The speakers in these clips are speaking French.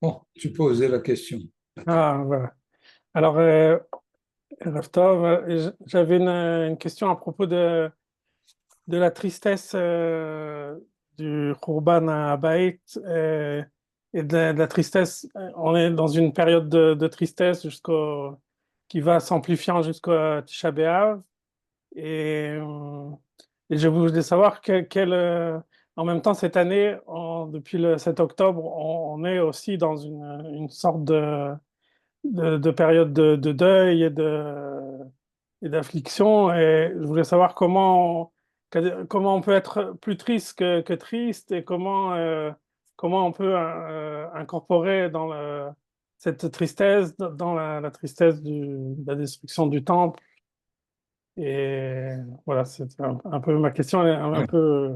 Bon, tu posais la question. Ah, voilà. Alors, Rav Tov, j'avais une question à propos de la tristesse du Khurban à Abaït et de la tristesse. On est dans une période de tristesse qui va s'amplifiant jusqu'au Tisha B'Av. Et, euh, et je voulais savoir en même temps, cette année, depuis le 7 octobre, on est aussi dans une sorte de période de deuil et d'affliction. Et je voulais savoir comment on peut être plus triste que triste et comment on peut incorporer cette tristesse dans la tristesse de la destruction du temple. Et voilà, c'est un peu ma question, elle est un Ouais. peu.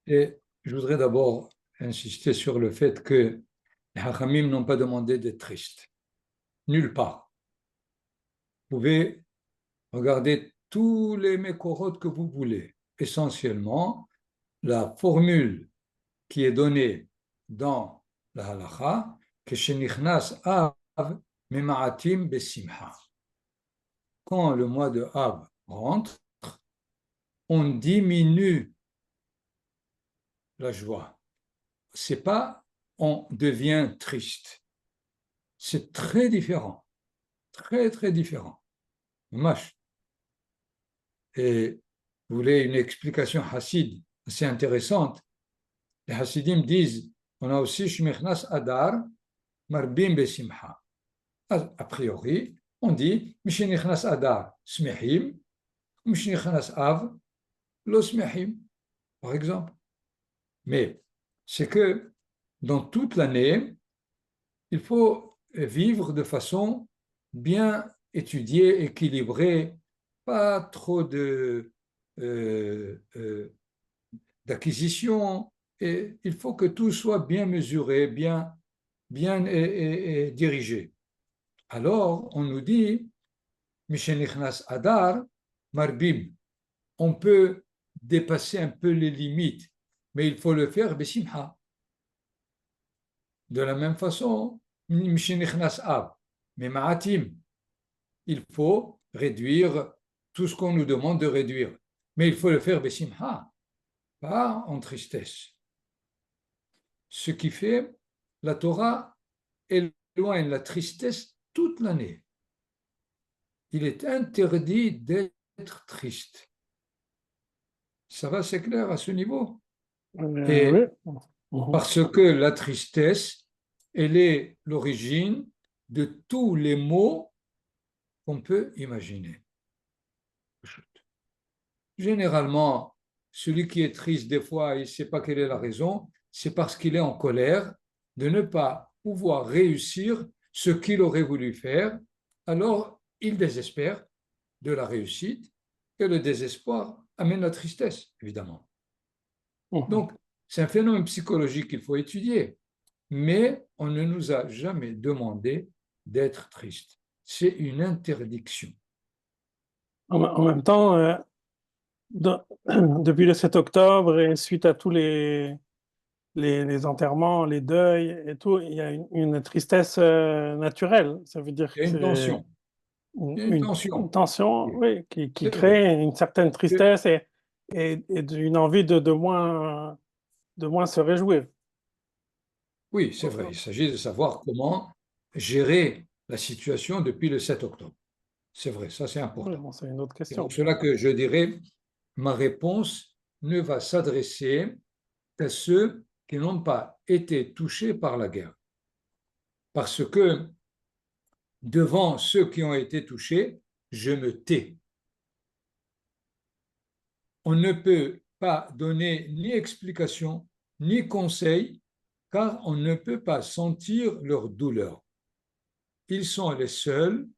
Et je voudrais d'abord insister sur le fait que les Hachamim n'ont pas demandé d'être tristes. Nulle part. Vous pouvez regarder tous les mécorotes que vous voulez. Essentiellement, la formule qui est donnée dans la halacha, que shenichnas av mema'atim besimha. Quand le mois de Av rentre, on diminue la joie. C'est pas on devient triste. C'est très différent, très très différent. Mâche. Et vous voulez une explication hassid assez intéressante. Les hassidim disent on a aussi shmichnas adar marbim besimha. A priori, on dit mishnichnas adar smehim, mishnichnas av lo smehim, par exemple. Mais c'est que dans toute l'année, il faut vivre de façon bien étudiée, équilibrée, pas trop euh, euh, d'acquisition. Et il faut que tout soit bien mesuré, bien et dirigé. Alors, on nous dit, Mishenichnas Adar, Marbim, on peut dépasser un peu les limites, mais il faut le faire besimha. De la même façon, Mishenichnas Av, mais Ma'atim, il faut réduire tout ce qu'on nous demande de réduire. Mais il faut le faire besimha, pas en tristesse. Ce qui fait, la Torah éloigne la tristesse toute l'année. Il est interdit d'être triste. Ça va, c'est clair à ce niveau. Oui. Et Mhm. parce que la tristesse, elle est l'origine de tous les maux qu'on peut imaginer. Généralement, celui qui est triste, des fois, il ne sait pas quelle est la raison, c'est parce qu'il est en colère de ne pas pouvoir réussir ce qu'il aurait voulu faire. Alors, il désespère de la réussite et le désespoir amène la tristesse, évidemment. Mhm. Donc, c'est un phénomène psychologique qu'il faut étudier, mais on ne nous a jamais demandé d'être triste. C'est une interdiction. En même temps, depuis le 7 octobre et suite à tous les enterrements, les deuils et tout, il y a une tristesse naturelle. Ça veut dire Il y que a une c'est tension. Il y a une une tension. tension, Oui, oui, qui c'est vrai. crée une certaine tristesse et une envie de moins se réjouir. Oui, c'est vrai. Il s'agit de savoir comment gérer la situation depuis le 7 octobre. C'est vrai, ça c'est Oui, important. bon, c'est une autre C'est pour question. cela que je dirais, ma réponse ne va s'adresser qu'à ceux qui n'ont pas été touchés par la guerre. Parce que devant ceux qui ont été touchés, je me tais. On ne peut pas donner ni explication, ni conseil, car on ne peut pas sentir leur douleur. Ils sont les seuls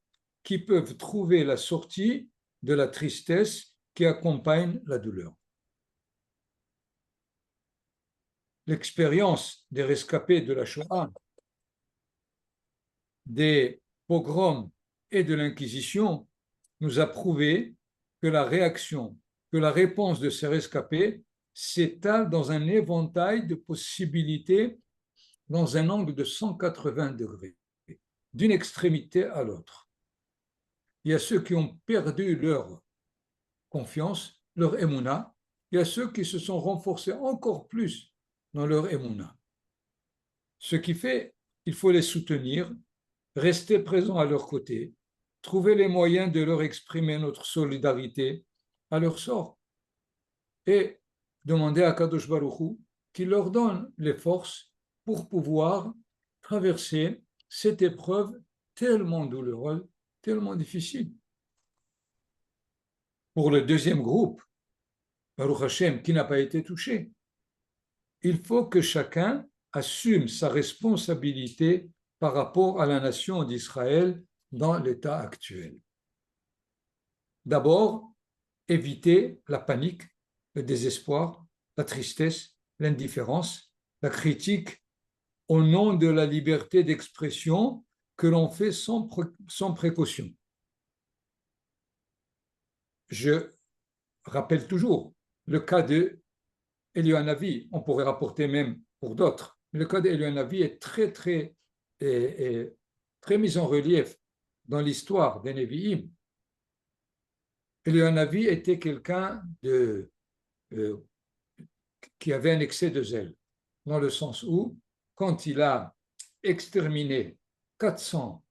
qui peuvent trouver la sortie de la tristesse qui accompagne la douleur. L'expérience des rescapés de la Shoah, des pogroms et de l'Inquisition nous a prouvé que la réaction, que la réponse de ces rescapés s'étale dans un éventail de possibilités dans un angle de 180 degrés, d'une extrémité à l'autre. Il y a ceux qui ont perdu leur confiance, leur émouna. Il y a ceux qui se sont renforcés encore plus dans leur émouna. Ce qui fait qu'il faut les soutenir, rester présent à leur côté, trouver les moyens de leur exprimer notre solidarité à leur sort et demander à Kadosh Baruch Hu qu'il leur donne les forces pour pouvoir traverser cette épreuve tellement douloureuse, tellement difficile. Pour le deuxième groupe, Baruch Hashem, qui n'a pas été touché, il faut que chacun assume sa responsabilité par rapport à la nation d'Israël dans l'état actuel. D'abord, éviter la panique, le désespoir, la tristesse, l'indifférence, la critique au nom de la liberté d'expression que l'on fait sans précaution. Je rappelle toujours le cas de Eliyahu, on pourrait rapporter même pour d'autres. Le cas d'Eliyahu est très mis en relief dans l'histoire des Nevi'im. Eliyahu était quelqu'un qui avait un excès de zèle, dans le sens où, quand il a exterminé 400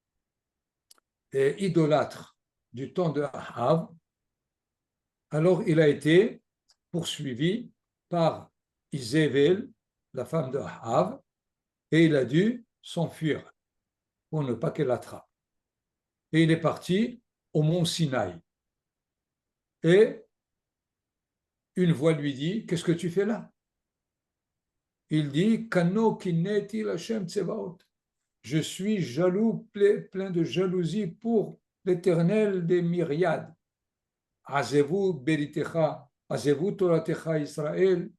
idolâtres du temps de Ahav, alors il a été poursuivi par Izével, la femme de Ahav, et il a dû s'enfuir pour ne pas qu'elle l'attrape. Et il est parti au mont Sinaï. Et une voix lui dit, qu'est-ce que tu fais là? Il dit, Kano kineti l'Hashem tsevaot. Je suis jaloux, plein de jalousie pour l'Éternel des myriades. Azevu beritecha, azevu toratecha Israël,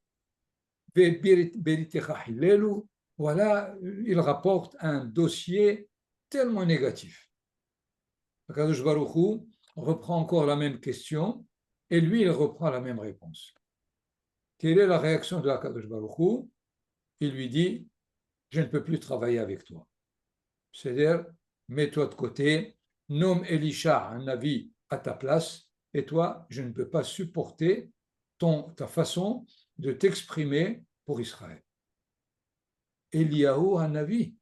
ve beritecha hilelu. Voilà, il rapporte un dossier tellement négatif. Akadosh Baruch Hu reprend encore la même question et lui, il reprend la même réponse. Quelle est la réaction de Akadosh Baruch Hu? Il lui dit, je ne peux plus travailler avec toi. C'est-à-dire, mets-toi de côté, nomme Elisha, un avis à ta place, et toi, je ne peux pas supporter ta façon de t'exprimer pour Israël. Eliyahu, un avis.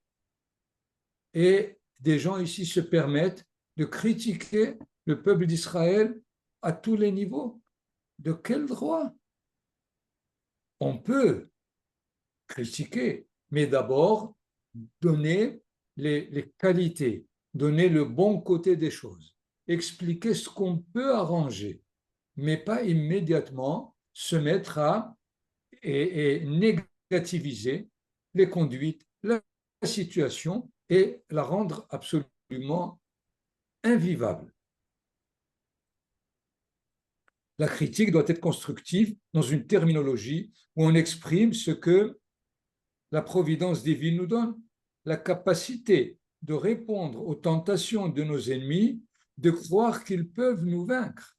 Et des gens ici se permettent de critiquer le peuple d'Israël à tous les niveaux. De quel droit? On peut critiquer, mais d'abord donner les qualités, donner le bon côté des choses, expliquer ce qu'on peut arranger, mais pas immédiatement se mettre à et négativiser les conduites, la situation et la rendre absolument invivable. La critique doit être constructive dans une terminologie où on exprime ce que la providence divine nous donne, la capacité de répondre aux tentations de nos ennemis, de croire qu'ils peuvent nous vaincre.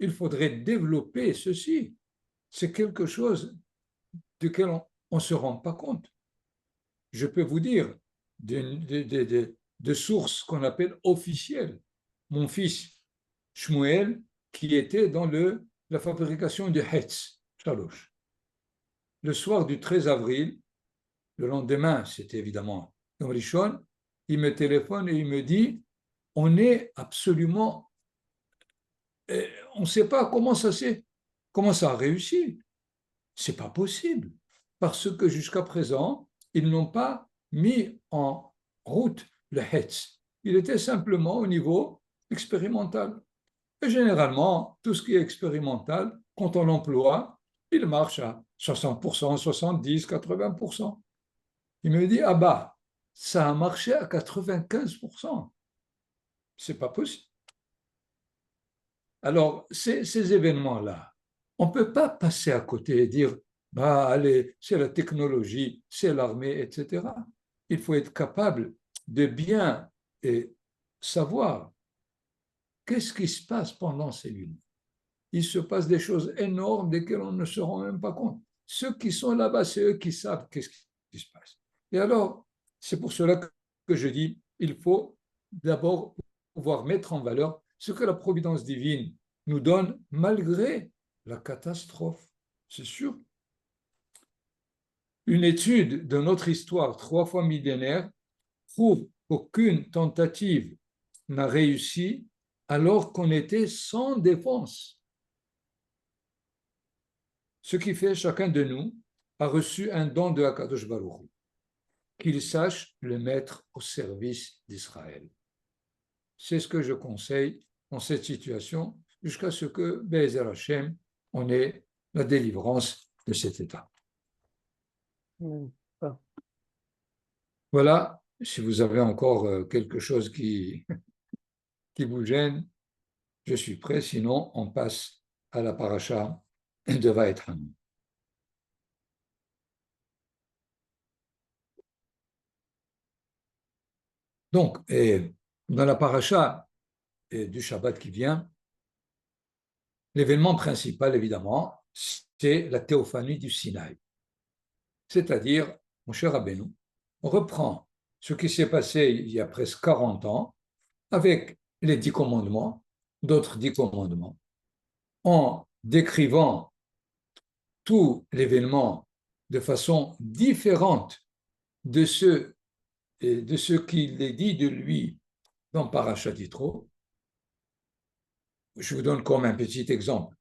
Il faudrait développer ceci. C'est quelque chose duquel on ne se rend pas compte. Je peux vous dire de sources qu'on appelle officielles. Mon fils Shmuel, qui était dans la fabrication de Hetz, Shalosh. Le soir du 13 avril, le lendemain, c'était évidemment Yom Rishon, il me téléphone et il me dit, on est absolument, on ne sait pas comment ça a réussi. C'est pas possible, parce que jusqu'à présent, ils n'ont pas mis en route le Hetz. Il était simplement au niveau expérimental. Et généralement, tout ce qui est expérimental, quand on l'emploie, il marche à 60%, 70%, 80%. Il me dit, ah bah, ça a marché à 95%. C'est pas possible. Alors, ces événements-là, on ne peut pas passer à côté et dire, bah allez, c'est la technologie, c'est l'armée, etc. Il faut être capable de bien savoir qu'est-ce qui se passe pendant ces lunes. Il se passe des choses énormes desquelles on ne se rend même pas compte. Ceux qui sont là-bas, c'est eux qui savent qu'est-ce qui se passe. Et alors, c'est pour cela que je dis, il faut d'abord pouvoir mettre en valeur ce que la providence divine nous donne malgré la catastrophe. C'est sûr. Une étude de notre histoire 3 fois millénaire prouve qu'aucune tentative n'a réussi alors qu'on était sans défense. Ce qui fait chacun de nous a reçu un don de Akadosh Baruch Hu, qu'il sache le mettre au service d'Israël. C'est ce que je conseille dans cette situation jusqu'à ce que, Be'ezer Hashem, on ait la délivrance de cet état. Voilà, si vous avez encore quelque chose qui vous gêne, je suis prêt, sinon on passe à la paracha de Vaetran. Donc, dans la paracha du Shabbat qui vient, l'événement principal, évidemment, c'est la théophanie du Sinaï. C'est-à-dire, mon cher Rabbeinu, on reprend ce qui s'est passé il y a presque 40 ans avec les 10 commandements, d'autres 10 commandements, en décrivant tout l'événement de façon différente de ce qu'il est dit de lui dans Parashat Yitro. Je vous donne comme un petit exemple.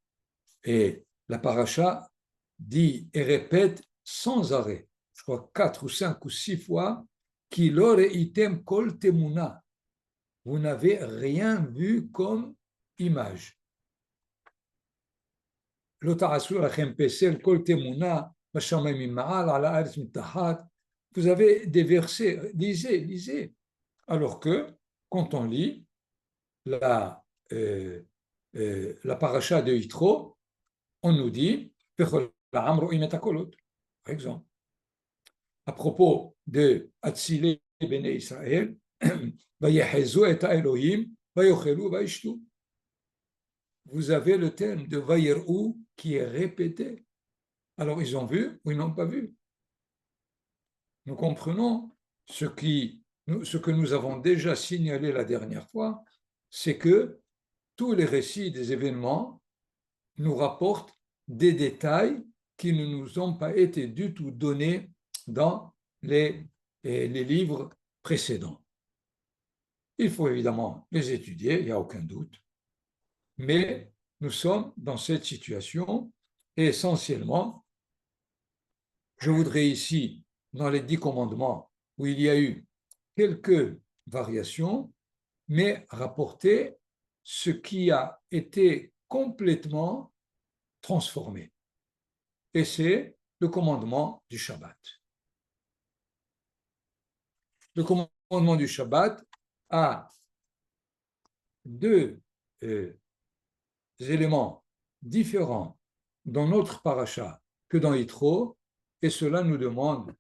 Et la paracha dit et répète sans arrêt, je crois 4 ou 5 ou 6 fois, qu'il aurait item kol temuna. Vous n'avez rien vu comme image. Vous avez des versets, lisez. Alors que, quand on lit la paracha de Yitro, on nous dit, par exemple, à propos de Atzilé Bene Israël, vous avez le terme de Vayerou qui est répété. Alors, ils ont vu ou ils n'ont pas vu. Nous comprenons ce que nous avons déjà signalé la dernière fois, c'est que tous les récits des événements nous rapportent des détails qui ne nous ont pas été du tout donnés dans les livres précédents. Il faut évidemment les étudier, il n'y a aucun doute, mais nous sommes dans cette situation et essentiellement, je voudrais ici, dans les 10 commandements, où il y a eu quelques variations, mais rapporter ce qui a été complètement transformé. Et c'est le commandement du Shabbat. Le commandement du Shabbat a deux éléments différents dans notre paracha que dans Yitro, et cela nous demande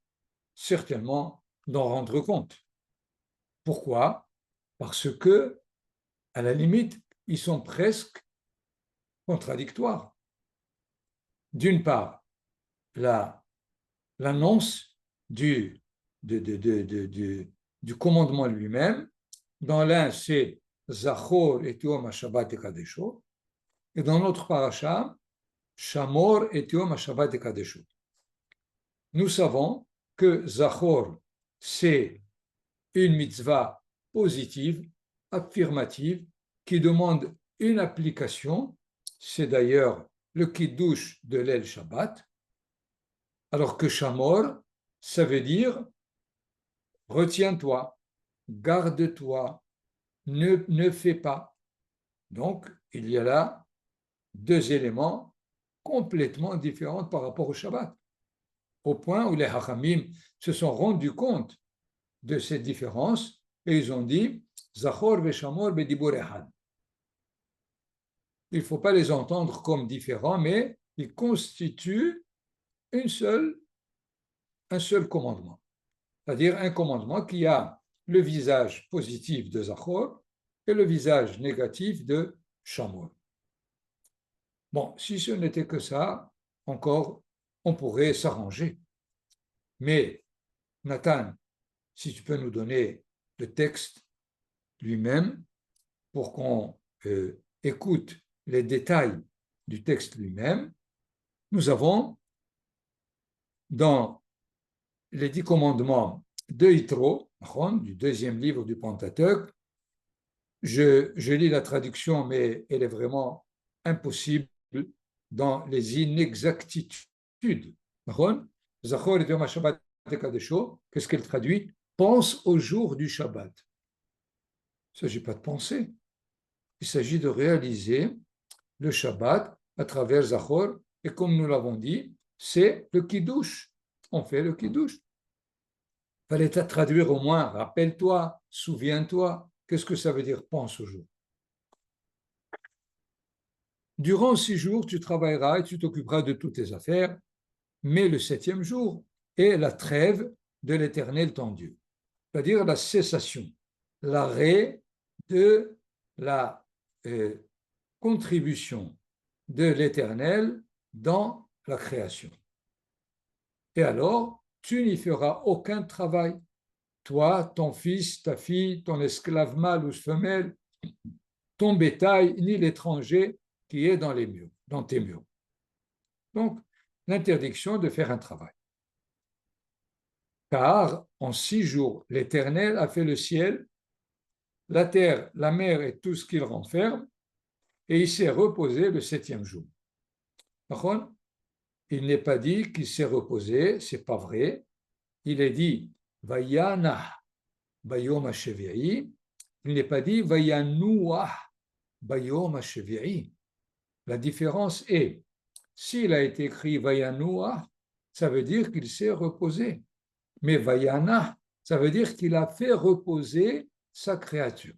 certainement d'en rendre compte. Pourquoi? Parce que, à la limite, ils sont presque contradictoires. D'une part, l'annonce du commandement lui-même. Dans l'un, c'est Zachor et Yom HaShabbat et Kadesho. Et dans l'autre paracha, Shamor et Yom HaShabbat et Kadesho. Nous savons que Zachor, c'est une mitzvah positive, affirmative, qui demande une application. C'est d'ailleurs le kiddush de l'El Shabbat. Alors que Shamor, ça veut dire retiens-toi, garde-toi, ne fais pas. Donc, il y a là deux éléments complètement différents par rapport au Shabbat, au point où les Hachamim se sont rendus compte de cette différence et ils ont dit Zachor ve-Shamor be-dibur echad. Il ne faut pas les entendre comme différents, mais ils constituent un seul commandement. C'est-à-dire un commandement qui a le visage positif de Zachor et le visage négatif de Shamor. Bon, si ce n'était que ça, encore, on pourrait s'arranger. Mais Nathan, si tu peux nous donner le texte lui-même pour qu'on écoute les détails du texte lui-même. Nous avons dans les 10 commandements de Yitro, du deuxième livre du Pentateuque, je lis la traduction, mais elle est vraiment impossible dans les inexactitudes. Zachor et Yom Shabbat Kadesho, qu'est-ce qu'elle traduit? Pense au jour du Shabbat. Il ne s'agit pas de penser, il s'agit de réaliser le Shabbat à travers Zachor, et comme nous l'avons dit, c'est le Kiddush. On fait le Kiddush. Il fallait traduire au moins, rappelle-toi, souviens-toi. Qu'est-ce que ça veut dire pense au jour? Durant 6 jours, tu travailleras et tu t'occuperas de toutes tes affaires, mais le 7e jour est la trêve de l'Éternel ton Dieu, c'est-à-dire la cessation, l'arrêt de la contribution de l'Éternel dans la création. Et alors, tu n'y feras aucun travail. Toi, ton fils, ta fille, ton esclave mâle ou femelle, ton bétail, ni l'étranger qui est dans les murs, dans tes murs. Donc, l'interdiction de faire un travail. Car en 6 jours, l'Éternel a fait le ciel, la terre, la mer et tout ce qu'il renferme, et il s'est reposé le 7e jour. Par contre, il n'est pas dit qu'il s'est reposé, c'est pas vrai. Il est dit Vayana Bayom HaShevi'i. Il n'est pas dit Vayanouah Bayom HaShevi'i. La différence est, s'il a été écrit Vayanouah, ça veut dire qu'il s'est reposé. Mais Vayana, ça veut dire qu'il a fait reposer sa créature.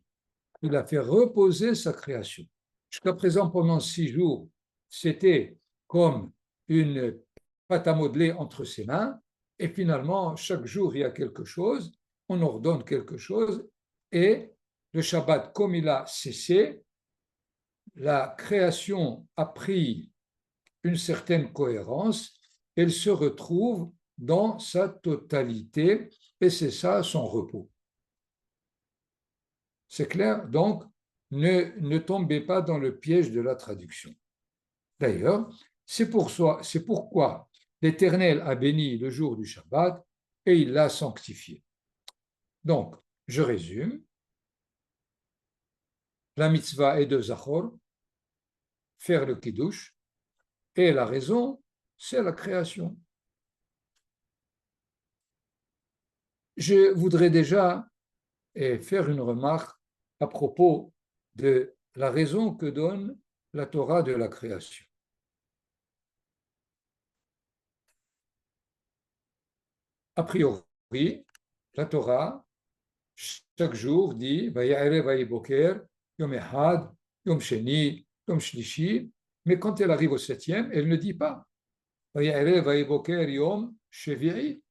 Il a fait reposer sa création. Jusqu'à présent, pendant 6 jours, c'était comme une pâte à modeler entre ses mains, et finalement, chaque jour, il y a quelque chose, on ordonne quelque chose, et le Shabbat, comme il a cessé, la création a pris une certaine cohérence, elle se retrouve dans sa totalité, et c'est ça son repos. C'est clair? Donc, ne tombez pas dans le piège de la traduction. D'ailleurs, c'est pourquoi l'Éternel a béni le jour du Shabbat et il l'a sanctifié. Donc, je résume. La mitzvah est de Zachor, faire le Kiddush, et la raison, c'est la création. Je voudrais déjà faire une remarque à propos de la raison que donne la Torah de la création. A priori, la Torah, chaque jour, dit Vayaerev Vayiboker, Yom Echad, Yom Sheni, Yom Shlishi, mais quand elle arrive au 7e, elle ne dit pas Vayaerev Vayiboker, Yom Shevi'i.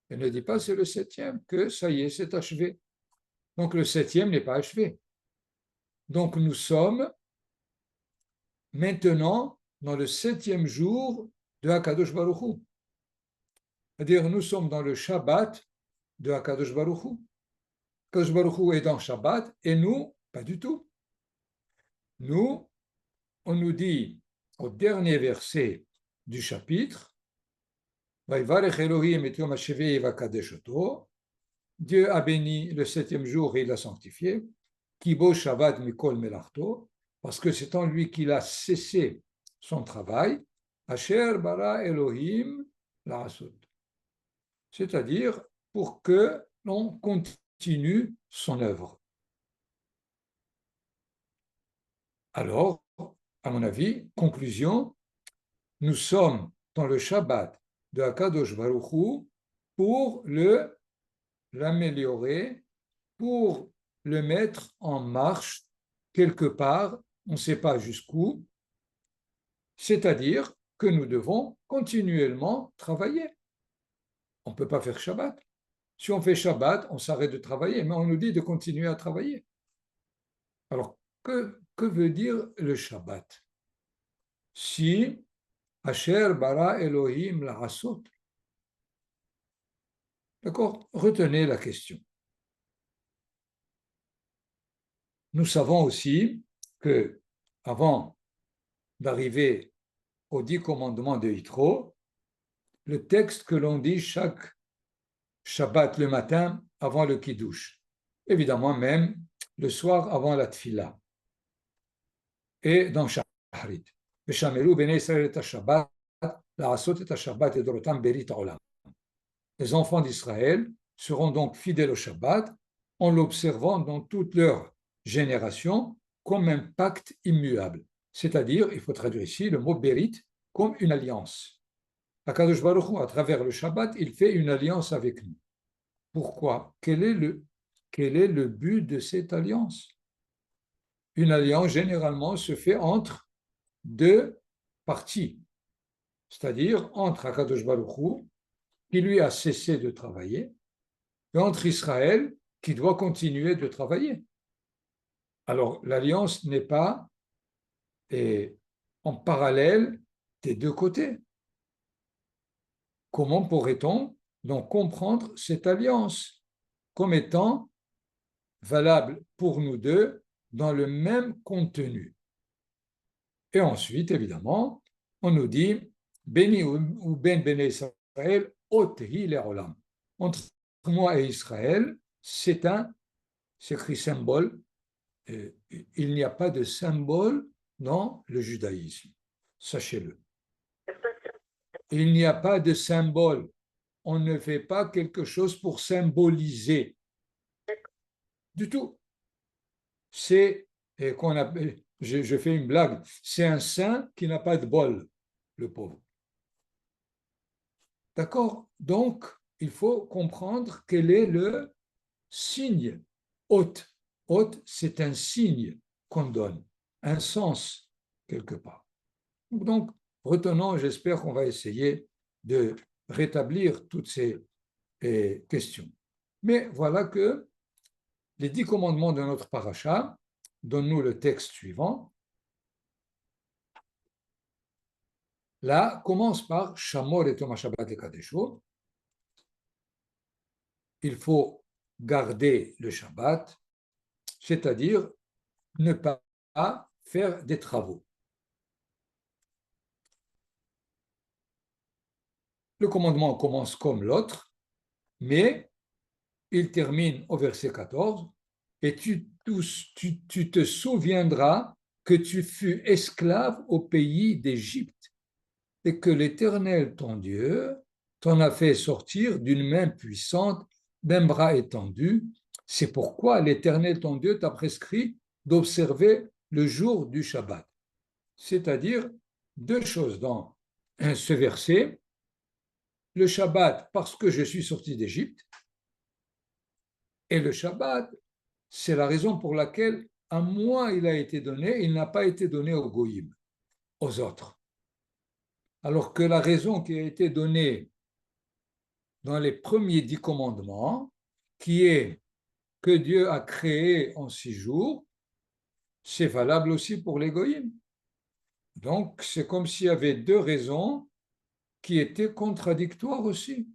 Elle ne dit pas c'est le 7e, que ça y est, c'est achevé. Donc le 7e n'est pas achevé. Donc nous sommes maintenant dans le 7e jour de Hakadosh Baruch Hu. C'est-à-dire nous sommes dans le Shabbat de Hakadosh Baruch Hu. Hakadosh Baruch Hu est dans Shabbat et nous, pas du tout. Nous, on nous dit au dernier verset du chapitre, Dieu a béni le 7e jour et il l'a sanctifié, Kibo Shabbat Mikol Melachto, parce que c'est en lui qu'il a cessé son travail, Asher bara Elohim la'asot. C'est-à-dire pour que l'on continue son œuvre. Alors, à mon avis, conclusion, nous sommes dans le Shabbat de Hakadosh Baruch Hu pour l'améliorer, pour le mettre en marche quelque part, on ne sait pas jusqu'où, c'est-à-dire que nous devons continuellement travailler. On ne peut pas faire Shabbat. Si on fait Shabbat, on s'arrête de travailler, mais on nous dit de continuer à travailler. Alors, que veut dire le Shabbat? Si Asher bara Elohim la'asot, D'accord? Retenez la question. Nous savons aussi que avant d'arriver aux 10 commandements de Yitro, le texte que l'on dit chaque Shabbat le matin avant le Kiddush, évidemment même le soir avant la Tfila, et dans Shacharit. ושמרו בני ישראל את השבת, לעשות את השבת לדורותם ברית העולם. Les enfants d'Israël seront donc fidèles au Shabbat en l'observant dans toute leur génération comme un pacte immuable. C'est-à-dire, il faut traduire ici le mot Berit comme une alliance. Akadosh Baruch Hu, à travers le Shabbat, il fait une alliance avec nous. Pourquoi? Quel est le but de cette alliance? Une alliance, généralement, se fait entre deux parties, c'est-à-dire entre Akadosh Baruch Hu, qui lui a cessé de travailler, et entre Israël, qui doit continuer de travailler. Alors, l'alliance n'est pas en parallèle des deux côtés. Comment pourrait-on donc comprendre cette alliance comme étant valable pour nous deux dans le même contenu? Et ensuite, évidemment, on nous dit Béni ou Ben Bene Israël, Otehi Le'olam. Entre moi et Israël, c'est écrit symbole. Il n'y a pas de symbole dans le judaïsme, sachez-le. Il n'y a pas de symbole. On ne fait pas quelque chose pour symboliser. Du tout. C'est qu'on appelle, je fais une blague, c'est un saint qui n'a pas de bol, le pauvre. D'accord? Donc, il faut comprendre quel est le signe hôte. Hôte, c'est un signe qu'on donne, un sens quelque part. Donc, retenons, j'espère qu'on va essayer de rétablir toutes ces questions. Mais voilà que les 10 commandements de notre paracha donnent-nous le texte suivant. Là, commence par Shamor et Toma Shabbat et Kadesho. Il faut garder le Shabbat, c'est-à-dire ne pas faire des travaux. Le commandement commence comme l'autre, mais il termine au verset 14, et tu te souviendras que tu fus esclave au pays d'Égypte et que l'Éternel, ton Dieu, t'en a fait sortir d'une main puissante, d'un bras étendu. C'est pourquoi l'Éternel, ton Dieu, t'a prescrit d'observer le jour du Shabbat. C'est-à-dire deux choses dans ce verset. Le Shabbat, parce que je suis sorti d'Égypte, et le Shabbat, c'est la raison pour laquelle à moi il a été donné, il n'a pas été donné aux Goïm, aux autres. Alors que la raison qui a été donnée dans les premiers 10 commandements, qui est que Dieu a créé en 6 jours, c'est valable aussi pour les Goïm. Donc, c'est comme s'il y avait deux raisons qui étaient contradictoires aussi.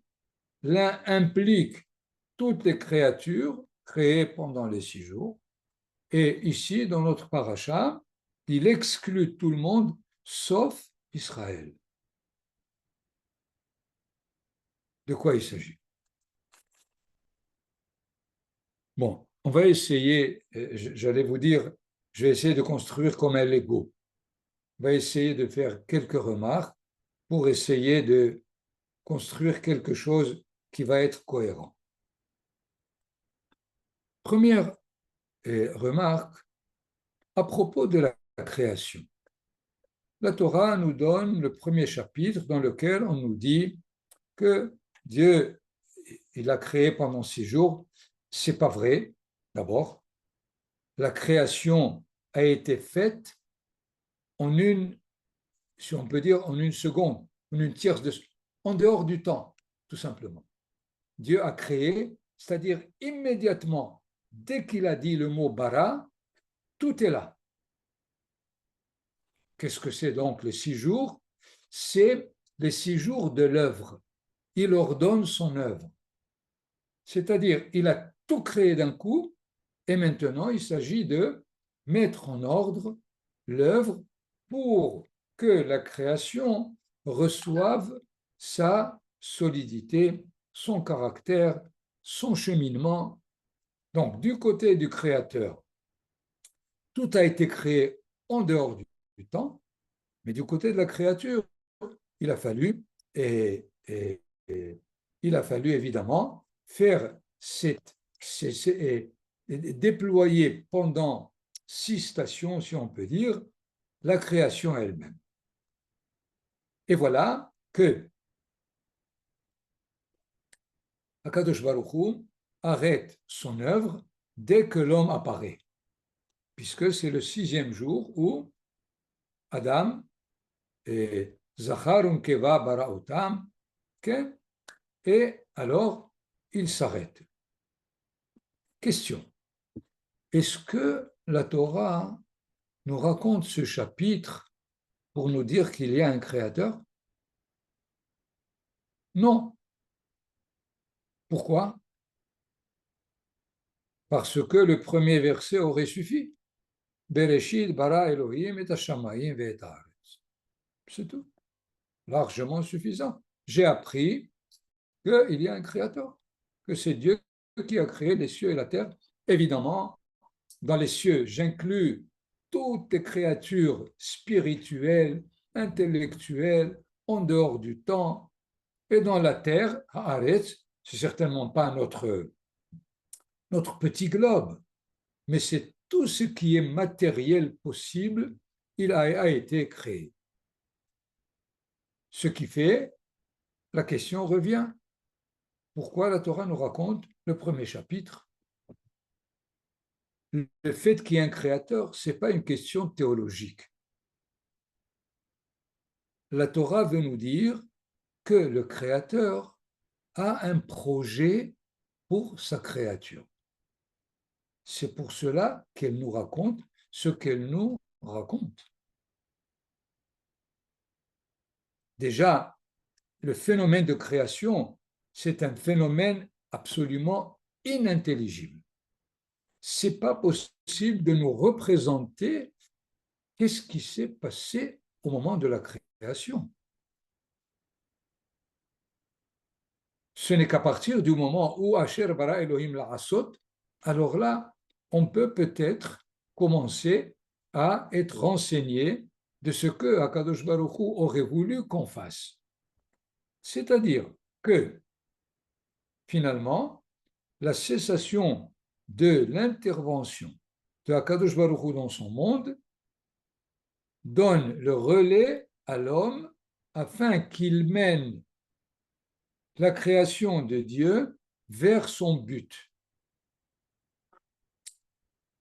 L'un implique toutes les créatures créées pendant les 6 jours, et ici, dans notre paracha, il exclut tout le monde sauf Israël. De quoi il s'agit? Bon, on va essayer, j'allais vous dire, je vais essayer de construire comme un Lego. On va essayer de faire quelques remarques pour essayer de construire quelque chose qui va être cohérent. Première remarque, à propos de la création. La Torah nous donne le premier chapitre dans lequel on nous dit que Dieu, il a créé pendant 6 jours. C'est pas vrai, d'abord. La création a été faite en une, si on peut dire, en une seconde, en une tierce de seconde, en dehors du temps, tout simplement. Dieu a créé, c'est-à-dire immédiatement, dès qu'il a dit le mot bara, tout est là. Qu'est-ce que c'est donc les 6 jours? C'est les 6 jours de l'œuvre. Il ordonne son œuvre. C'est-à-dire, il a tout créé d'un coup, et maintenant il s'agit de mettre en ordre l'œuvre pour que la création reçoive sa solidité, son caractère, son cheminement. Donc, du côté du créateur, tout a été créé en dehors du temps, mais du côté de la créature, il a fallu, il a fallu évidemment faire déployer pendant 6 stations, si on peut dire, la création elle-même. Et voilà que Akadosh Baruch Hu arrête son œuvre dès que l'homme apparaît, puisque c'est le 6e jour où Adam et Zachar Unkeva Baraotam, et alors il s'arrête. Question. Est-ce que la Torah nous raconte ce chapitre pour nous dire qu'il y a un créateur? Non. Pourquoi? Parce que le premier verset aurait suffi. Bereshit bara Elohim et hashamayim ve'et haaretz. C'est tout. Largement suffisant. J'ai appris qu'il y a un créateur, que c'est Dieu qui a créé les cieux et la terre. Évidemment, dans les cieux, j'inclus toutes les créatures spirituelles, intellectuelles, en dehors du temps, et dans la terre, Haaretz, c'est certainement pas notre petit globe, mais c'est tout ce qui est matériel possible, il a été créé. Ce qui fait, la question revient, pourquoi la Torah nous raconte le premier chapitre? Le fait qu'il y ait un créateur, ce n'est pas une question théologique. La Torah veut nous dire que le créateur a un projet pour sa créature. C'est pour cela qu'elle nous raconte ce qu'elle nous raconte. Déjà, le phénomène de création, c'est un phénomène absolument inintelligible. Ce n'est pas possible de nous représenter qu'est-ce qui s'est passé au moment de la création. Ce n'est qu'à partir du moment où Asher bara Elohim la'asot, alors là, on peut peut-être commencer à être renseigné de ce que Akadosh Baruch Hu aurait voulu qu'on fasse. C'est-à-dire que, finalement, la cessation de l'intervention de Akadosh Baruch Hu dans son monde donne le relais à l'homme afin qu'il mène la création de Dieu vers son but.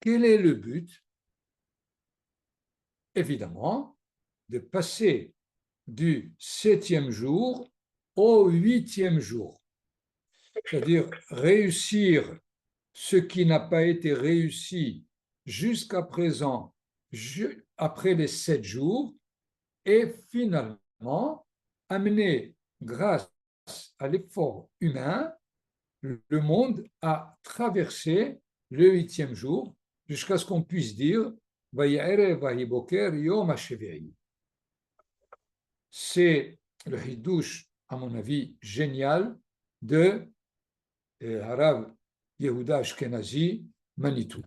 Quel est le but? Évidemment, de passer du 7e jour au 8e jour. C'est-à-dire réussir ce qui n'a pas été réussi jusqu'à présent, après les 7 jours, et finalement amener, grâce à l'effort humain, le monde à traverser le 8e jour jusqu'à ce qu'on puisse dire c'est le hidouche, à mon avis, génial de Harav Yehuda Ashkenazi Manitou.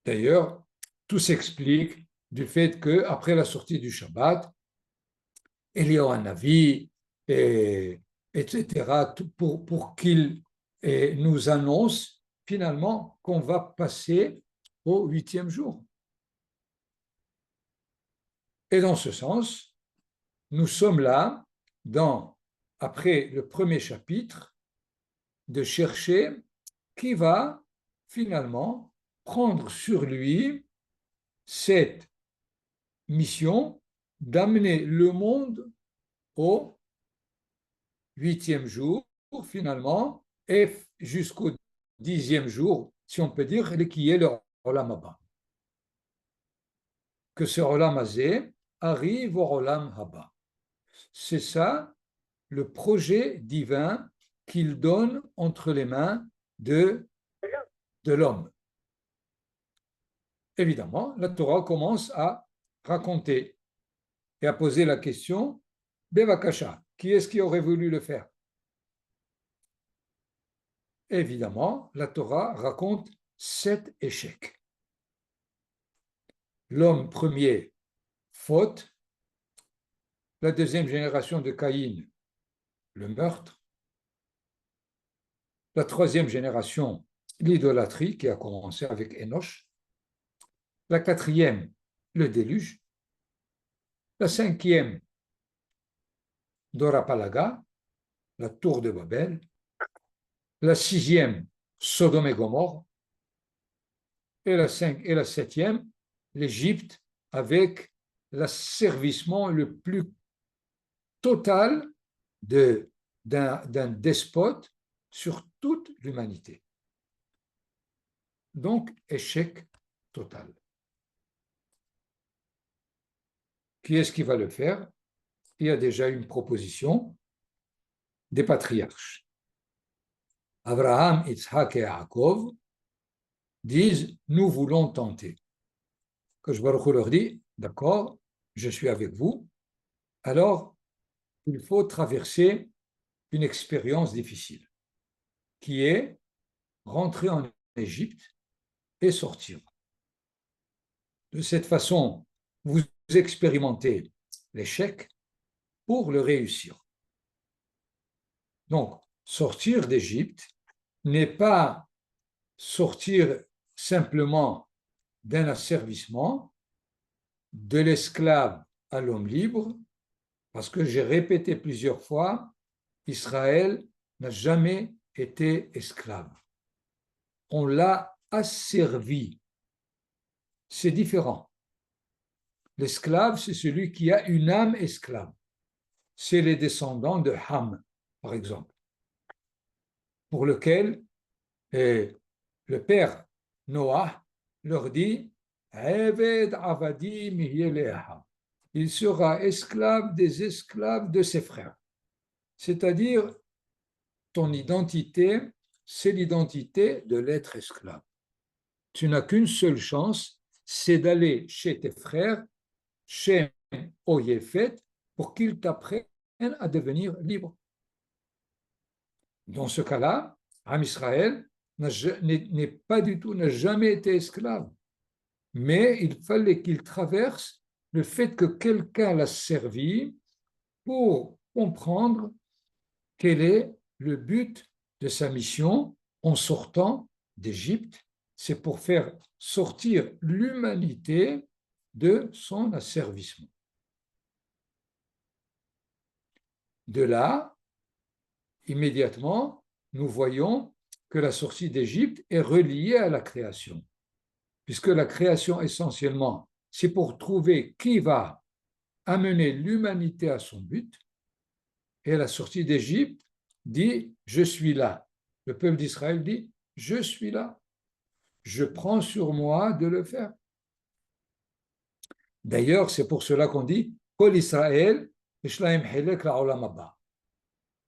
D'ailleurs, tout s'explique du fait qu'après la sortie du Shabbat, Eliyahu Hanavi, etc., pour qu'il nous annonce finalement qu'on va passer au 8e jour. Et dans ce sens, nous sommes là, après le premier chapitre, de chercher qui va finalement prendre sur lui cette mission d'amener le monde au 8e jour, finalement, et jusqu'au 10e jour, si on peut dire, qui est le Olam Haba. Que ce Olam Hazé arrive au Olam Haba. C'est ça le projet divin qu'il donne entre les mains de l'homme. Évidemment, la Torah commence à raconter et à poser la question, Bevakasha, qui est-ce qui aurait voulu le faire? Évidemment, la Torah raconte 7 échecs. L'homme premier, faute. La deuxième génération de Caïn, le meurtre. La troisième génération, l'idolâtrie qui a commencé avec Enoch. La quatrième, le déluge. La cinquième, Dorapalaga, la tour de Babel. La sixième, Sodome et Gomorre. Et la septième, l'Égypte, avec l'asservissement le plus total d'un despote sur toute l'humanité. Donc, échec total. Qui est-ce qui va le faire? Il y a déjà une proposition des patriarches. Abraham, Yitzhak et Yaakov disent, nous voulons tenter. Kadosh Baruch Hu leur dit, d'accord, je suis avec vous, alors il faut traverser une expérience difficile, qui est rentrer en Égypte et sortir. De cette façon, vous expérimentez l'échec pour le réussir. Donc, sortir d'Égypte n'est pas sortir simplement d'un asservissement, de l'esclave à l'homme libre, parce que j'ai répété plusieurs fois, Israël n'a jamais été esclave. On l'a asservi. C'est différent. L'esclave, c'est celui qui a une âme esclave. C'est les descendants de Ham, par exemple, pour lequel le père Noah leur dit Eved avadi mihyeleha. Il sera esclave des esclaves de ses frères. C'est-à-dire, ton identité, c'est l'identité de l'être esclave. Tu n'as qu'une seule chance, c'est d'aller chez tes frères, chez Oyefet, pour qu'ils t'apprennent à devenir libre. Dans ce cas-là, Am Israël n'est pas du tout, n'a jamais été esclave. Mais il fallait qu'il traverse le fait que quelqu'un l'a servi pour comprendre quel est le but de sa mission en sortant d'Égypte. C'est pour faire sortir l'humanité de son asservissement. De là, immédiatement, nous voyons que la sortie d'Égypte est reliée à la création, puisque la création essentiellement, c'est pour trouver qui va amener l'humanité à son but, et la sortie d'Égypte dit « je suis là ». Le peuple d'Israël dit « je suis là, je prends sur moi de le faire ». D'ailleurs, c'est pour cela qu'on dit « Kol Israël, Ishlaim Helek la'olam haba ».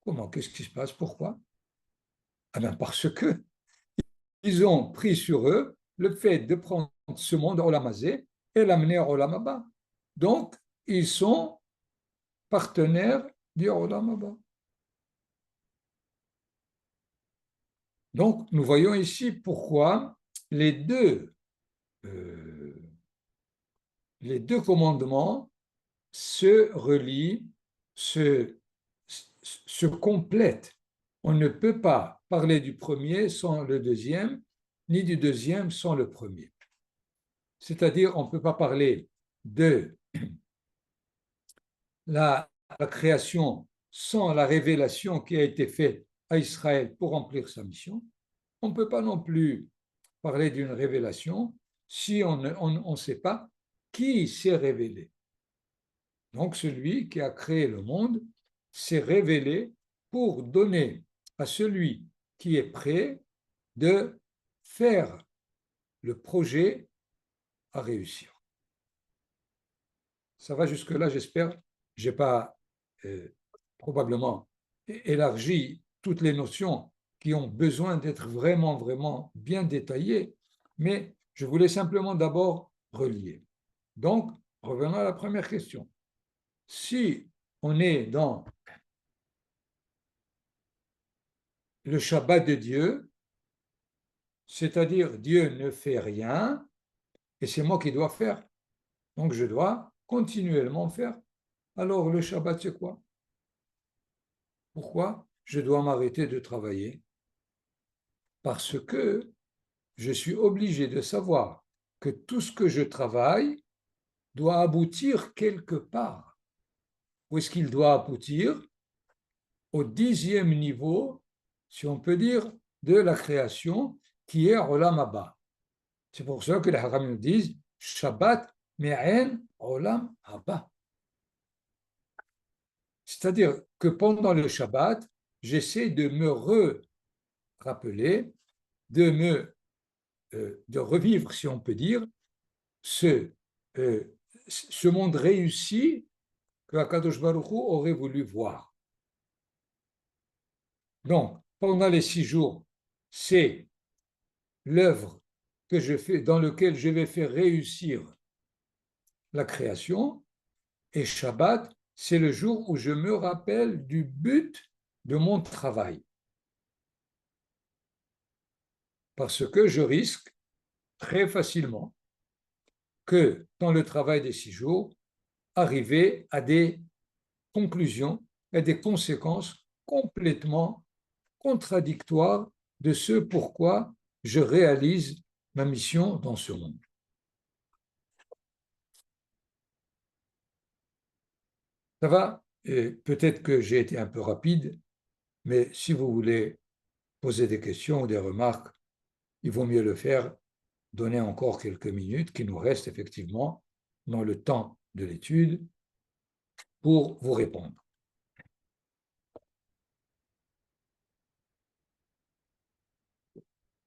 Comment? Qu'est-ce qui se passe? Pourquoi? Ah bien parce que ils ont pris sur eux le fait de prendre ce monde Olam Hazé et l'amener à Olam Haba. Donc, ils sont partenaires du Olam Haba. Donc, nous voyons ici pourquoi les deux commandements se relient, se complètent. On ne peut pas parler du premier sans le deuxième, ni du deuxième sans le premier. C'est-à-dire, on ne peut pas parler de la création sans la révélation qui a été faite à Israël pour remplir sa mission. On ne peut pas non plus parler d'une révélation si on ne sait pas qui s'est révélé. Donc, celui qui a créé le monde s'est révélé pour donner à celui qui est prêt de faire le projet à réussir. Ça va jusque-là, j'espère. Je n'ai pas probablement élargi toutes les notions qui ont besoin d'être vraiment, vraiment bien détaillées, mais je voulais simplement d'abord relier. Donc, revenons à la première question. Si on est dans le Shabbat de Dieu, c'est-à-dire Dieu ne fait rien et c'est moi qui dois faire, donc je dois continuellement faire. Alors le Shabbat, c'est quoi? Pourquoi je dois m'arrêter de travailler? Parce que je suis obligé de savoir que tout ce que je travaille doit aboutir quelque part. Où est-ce qu'il doit aboutir? Au 10e niveau, si on peut dire, de la création, qui est Olam Haba. C'est pour ça que les Haramim disent Shabbat me'en Olam Haba. C'est-à-dire que pendant le Shabbat, j'essaie de me rappeler, de revivre, si on peut dire, ce, ce monde réussi que Akadosh Baruch Hu aurait voulu voir. Donc, pendant les 6 jours, c'est l'œuvre que je fais, dans laquelle je vais faire réussir la création, et Shabbat, c'est le jour où je me rappelle du but de mon travail. Parce que je risque très facilement que dans le travail des 6 jours, arriver à des conclusions et des conséquences complètement contradictoires de ce pourquoi je réalise ma mission dans ce monde. Ça va? Et peut-être que j'ai été un peu rapide, mais si vous voulez poser des questions ou des remarques, il vaut mieux le faire, donner encore quelques minutes qui nous restent effectivement dans le temps de l'étude pour vous répondre.